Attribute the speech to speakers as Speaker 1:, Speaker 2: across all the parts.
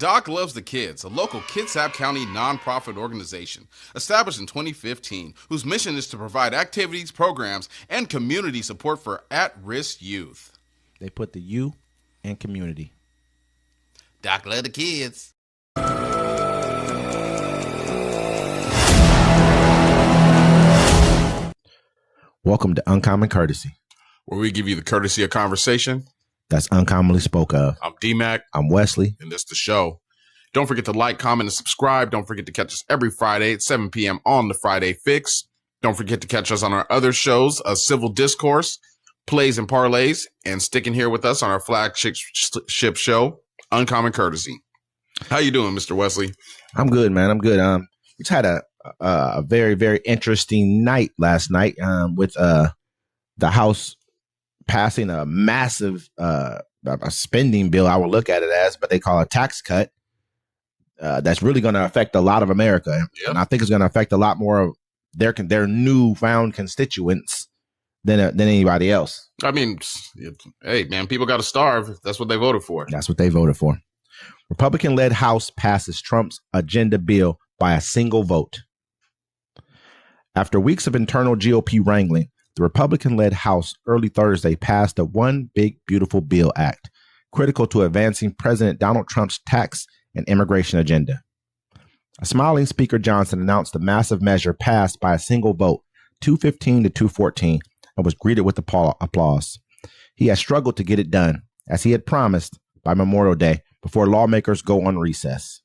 Speaker 1: Doc Loves the Kids, a local Kitsap County nonprofit organization established in 2015 whose mission is to provide activities, programs, and community support for at-risk youth.
Speaker 2: They put the you in community.
Speaker 1: Doc Loves the Kids.
Speaker 2: Welcome to Uncommon Courtesy,
Speaker 1: where we give you the courtesy of conversation
Speaker 2: that's uncommonly spoke of.
Speaker 1: I'm D-Mac.
Speaker 2: I'm Wesley.
Speaker 1: And this is the show. Don't forget to like, comment, and subscribe. Don't forget to catch us every Friday at 7 p.m. on the Friday Fix. Don't forget to catch us on our other shows, Civil Discourse, Plays and Parlays, and sticking here with us on our flagship show, Uncommon Courtesy. How you doing, Mr. Wesley?
Speaker 2: I'm good, man. I'm good. We just had a very, very interesting night last night with the House passing a massive a spending bill, I will look at it as, but they call it a tax cut. That's really going to affect a lot of America. Yep. And I think it's going to affect a lot more of their newfound constituents than anybody else.
Speaker 1: I mean, hey, man, people got to starve. That's what they voted for.
Speaker 2: That's what they voted for. Republican-led House passes Trump's agenda bill by a single vote. After weeks of internal GOP wrangling, the Republican-led House early Thursday passed the One Big Beautiful Bill Act, critical to advancing President Donald Trump's tax and immigration agenda. A smiling Speaker Johnson announced the massive measure passed by a single vote, 215 to 214, and was greeted with applause. He has struggled to get it done, as he had promised, by Memorial Day, before lawmakers go on recess.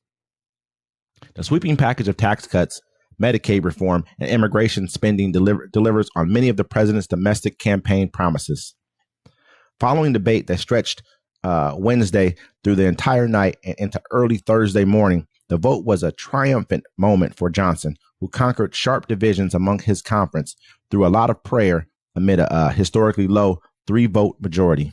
Speaker 2: The sweeping package of tax cuts, Medicaid reform, and immigration spending delivers on many of the president's domestic campaign promises. Following debate that stretched Wednesday through the entire night and into early Thursday morning, the vote was a triumphant moment for Johnson, who conquered sharp divisions among his conference through a lot of prayer amid a historically low 3-vote majority.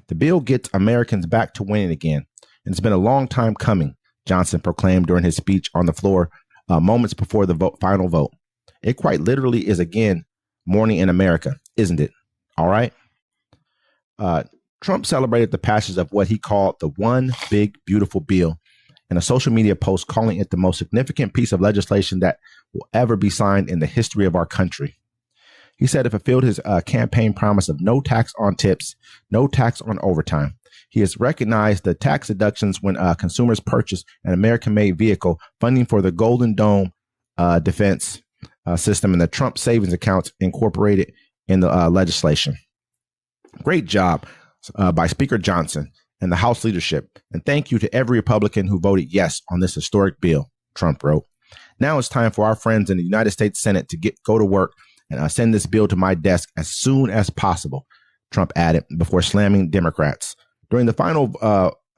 Speaker 2: The bill gets Americans back to winning again, and it's been a long time coming, Johnson proclaimed during his speech on the floor moments before the final vote. It quite literally is again morning in America, isn't it? All right. Trump celebrated the passage of what he called the One Big Beautiful Bill in a social media post, calling it the most significant piece of legislation that will ever be signed in the history of our country. He said it fulfilled his campaign promise of no tax on tips, no tax on overtime. He has recognized the tax deductions when consumers purchase an American-made vehicle, funding for the Golden Dome defense system, and the Trump savings accounts incorporated in the legislation. Great job by Speaker Johnson and the House leadership, and thank you to every Republican who voted yes on this historic bill, Trump wrote. Now it's time for our friends in the United States Senate to go to work and send this bill to my desk as soon as possible, Trump added before slamming Democrats. During the final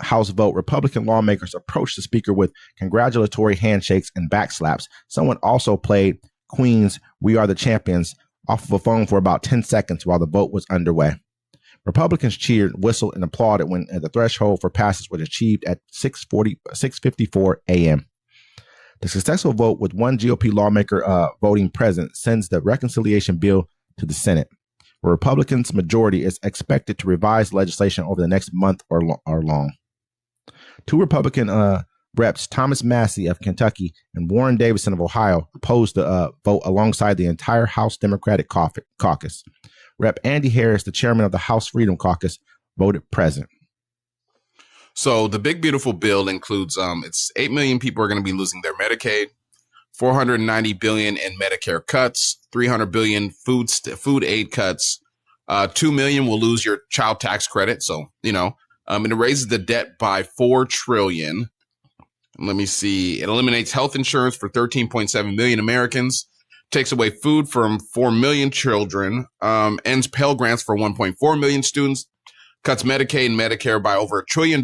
Speaker 2: House vote, Republican lawmakers approached the speaker with congratulatory handshakes and backslaps. Someone also played Queen's "We Are the Champions" off of a phone for about 10 seconds while the vote was underway. Republicans cheered, whistled, and applauded when the threshold for passage was achieved at 6:54 a.m. The successful vote with one GOP lawmaker voting present sends the reconciliation bill to the Senate, where Republicans' majority is expected to revise legislation over the next month or long. Two Republican reps, Thomas Massie of Kentucky and Warren Davidson of Ohio, opposed the vote alongside the entire House Democratic caucus. Rep. Andy Harris, the chairman of the House Freedom Caucus, voted present.
Speaker 1: So the big beautiful bill includes it's 8 million people are going to be losing their Medicaid, 490 billion in Medicare cuts, 300 billion food aid cuts, 2 million will lose your child tax credit. So, and it raises the debt by 4 trillion. Let me see. It eliminates health insurance for 13.7 million Americans, takes away food from 4 million children, ends Pell Grants for 1.4 million students, cuts Medicaid and Medicare by over $1 trillion,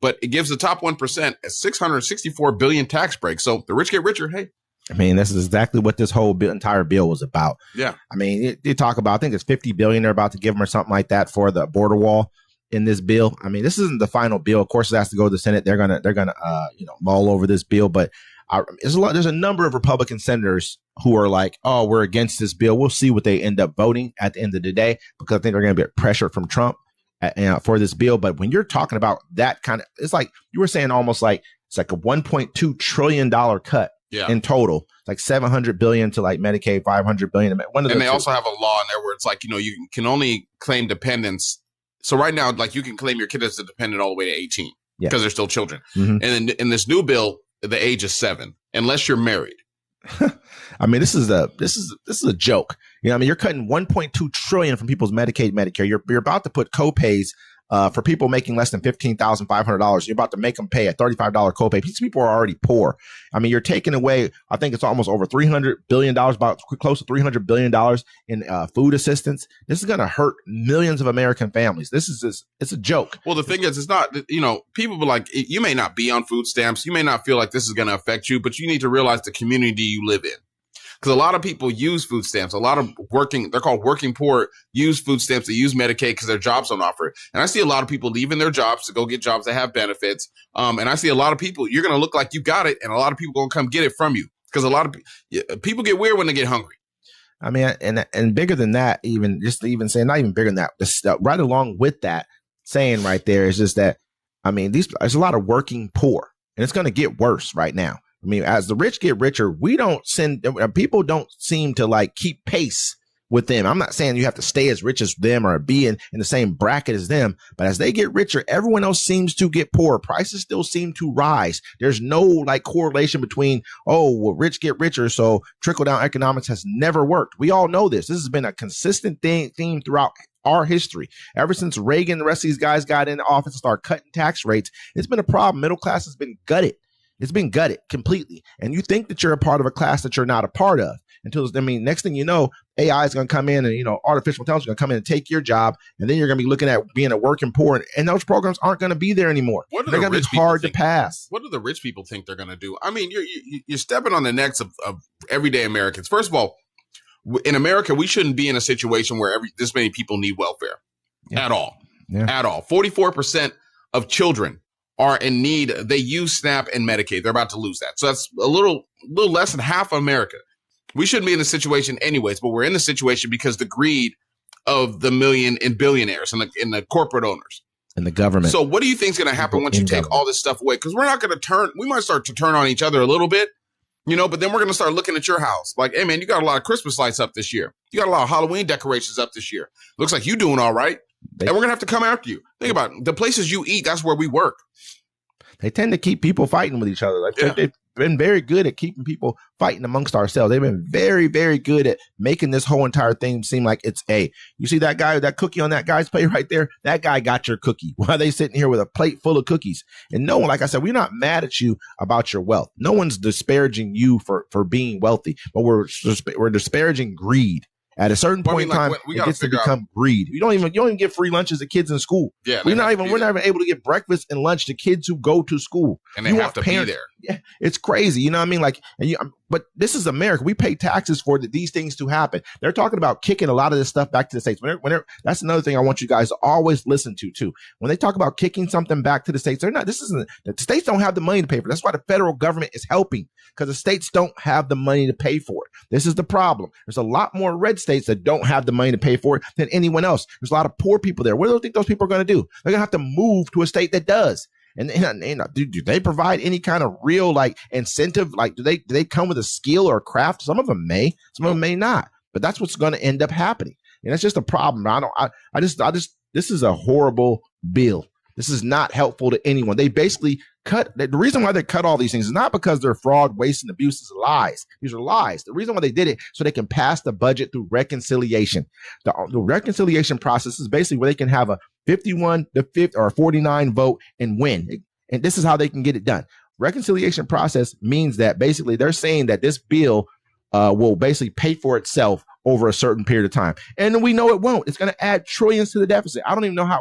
Speaker 1: but it gives the top 1% a $664 billion tax break. So the rich get richer. Hey.
Speaker 2: I mean, this is exactly what this whole entire bill was about.
Speaker 1: Yeah.
Speaker 2: I mean, they talk about, I think it's $50 billion they're about to give them or something like that for the border wall in this bill. I mean, this isn't the final bill. Of course, it has to go to the Senate. They're gonna mull over this bill. But there's a number of Republican senators who are like, oh, we're against this bill. We'll see what they end up voting at the end of the day, because I think they're going to be pressured from Trump. for this bill. But when you're talking about that kind of, it's like you were saying, almost like it's like a $1.2 trillion cut in total. It's like $700 billion to like Medicaid, $500 billion.
Speaker 1: And they also have a law in there where it's like, you can only claim dependents. So right now, like you can claim your kid as a dependent all the way to 18 because they're still children. And in this new bill, the age is 7, unless you're married.
Speaker 2: I mean, this is a joke. You're cutting 1.2 trillion from people's Medicaid, Medicare. You're about to put copays for people making less than $15,500. You're about to make them pay a $35 copay. These people are already poor. I mean, you're taking away, I think it's almost over $300 billion, about close to $300 billion in food assistance. This is going to hurt millions of American families. It's a joke.
Speaker 1: Well, the thing is, it's not, people be like, you may not be on food stamps. You may not feel like this is going to affect you, but you need to realize the community you live in. Because a lot of people use food stamps. A lot of they're called working poor, use food stamps. They use Medicaid because their jobs don't offer it. And I see a lot of people leaving their jobs to go get jobs that have benefits. And I see a lot of people, you're going to look like you got it, and a lot of people going to come get it from you. Because a lot of people get weird when they get hungry.
Speaker 2: I mean, and bigger than that, saying, not even bigger than that, right along with that saying right there is just that, I mean, there's a lot of working poor, and it's going to get worse right now. I mean, as the rich get richer, people don't seem to like keep pace with them. I'm not saying you have to stay as rich as them or be in the same bracket as them, but as they get richer, everyone else seems to get poorer. Prices still seem to rise. There's no like correlation between, rich get richer, so trickle down economics has never worked. We all know this. This has been a consistent theme throughout our history. Ever since Reagan and the rest of these guys got into office and started cutting tax rates, it's been a problem. Middle class has been gutted. It's been gutted completely. And you think that you're a part of a class that you're not a part of next thing you know, AI is going to come in and, artificial intelligence is going to come in and take your job. And then you're going to be looking at being a working poor. And those programs aren't going to be there anymore. They're going to be hard to pass.
Speaker 1: What do the rich people think they're going to do? I mean, you're stepping on the necks of everyday Americans. First of all, in America, we shouldn't be in a situation where this many people need welfare at all. At all. 44% of children are in need. They use SNAP and Medicaid. They're about to lose that. So that's a little less than half of America. We shouldn't be in this situation anyways, but we're in the situation because the greed of the million and billionaires and the corporate owners.
Speaker 2: And the government.
Speaker 1: So what do you think is going to happen once you take all this stuff away? Because we're not going to we might start to turn on each other a little bit, but then we're going to start looking at your house. Like, hey man, you got a lot of Christmas lights up this year. You got a lot of Halloween decorations up this year. Looks like you doing all right. And we're going to have to come after you. Think about it. The places you eat, that's where we work.
Speaker 2: They tend to keep people fighting with each other. They've been very good at keeping people fighting amongst ourselves. They've been very, very good at making this whole entire thing seem like it's you see that guy, that cookie on that guy's plate right there? That guy got your cookie. Why are they sitting here with a plate full of cookies? And no one, like I said, we're not mad at you about your wealth. No one's disparaging you for being wealthy, but we're disparaging greed. At a certain point in time, it gets to become greed. You don't even get free lunches to kids in school. Yeah, we're not even able to get breakfast and lunch to kids who go to school.
Speaker 1: And they have to be there.
Speaker 2: Yeah, it's crazy. You know what I mean? Like, but this is America. We pay taxes for these things to happen. They're talking about kicking a lot of this stuff back to the states. Whenever that's another thing I want you guys to always listen to too. When they talk about kicking something back to the states, the states don't have the money to pay for it. That's why the federal government is helping, because the states don't have the money to pay for it. This is the problem. There's a lot more red states that don't have the money to pay for it than anyone else. There's a lot of poor people there. What do you think those people are going to do? They're going to have to move to a state that does. And do they provide any kind of real like incentive? Like, do they come with a skill or a craft? Some of them may, some of them may not. But that's what's going to end up happening. And it's just a problem. This is a horrible bill. This is not helpful to anyone. They basically the reason why they cut all these things is not because they're fraud, waste, and abuse. Is lies. These are lies. The reason why they did it so they can pass the budget through reconciliation. The reconciliation process is basically where they can have a 51 to 50 or 49 vote and win. And this is how they can get it done. Reconciliation process means that basically they're saying that this bill will basically pay for itself over a certain period of time. And we know it won't. It's going to add trillions to the deficit. I don't even know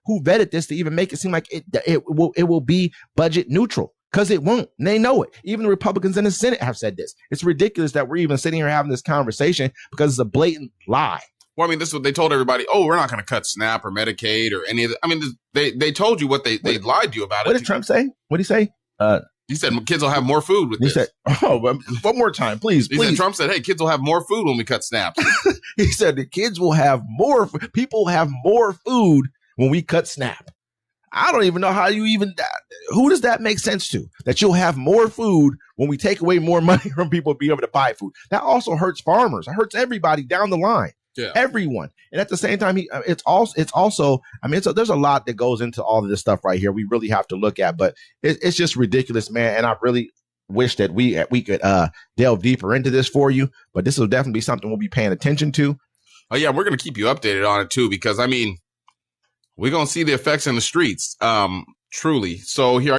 Speaker 2: who vetted this to even make it seem like it will be budget neutral, because it won't. And they know it. Even the Republicans in the Senate have said this. It's ridiculous that we're even sitting here having this conversation because it's a blatant lie.
Speaker 1: Well, I mean, this is what they told everybody. Oh, we're not going to cut SNAP or Medicaid or any of that. I mean, they told you what they lied to you about it.
Speaker 2: What did Trump say? What did he say?
Speaker 1: He said kids will have more food with this.
Speaker 2: He said, one more time, please.
Speaker 1: Trump said, hey, kids will have more food when we cut SNAP.
Speaker 2: He said the kids will have more, people will have more food when we cut SNAP. I don't even know how who does that make sense to? That you'll have more food when we take away more money from people to be able to buy food. That also hurts farmers. It hurts everybody down the line. Yeah. Everyone. And at the same time, there's a lot that goes into all of this stuff right here. We really have to look at, but it's just ridiculous, man. And I really wish that we could delve deeper into this for you, but this will definitely be something we'll be paying attention to.
Speaker 1: Oh yeah. We're going to keep you updated on it too, because I mean, we're going to see the effects in the streets. Truly. So here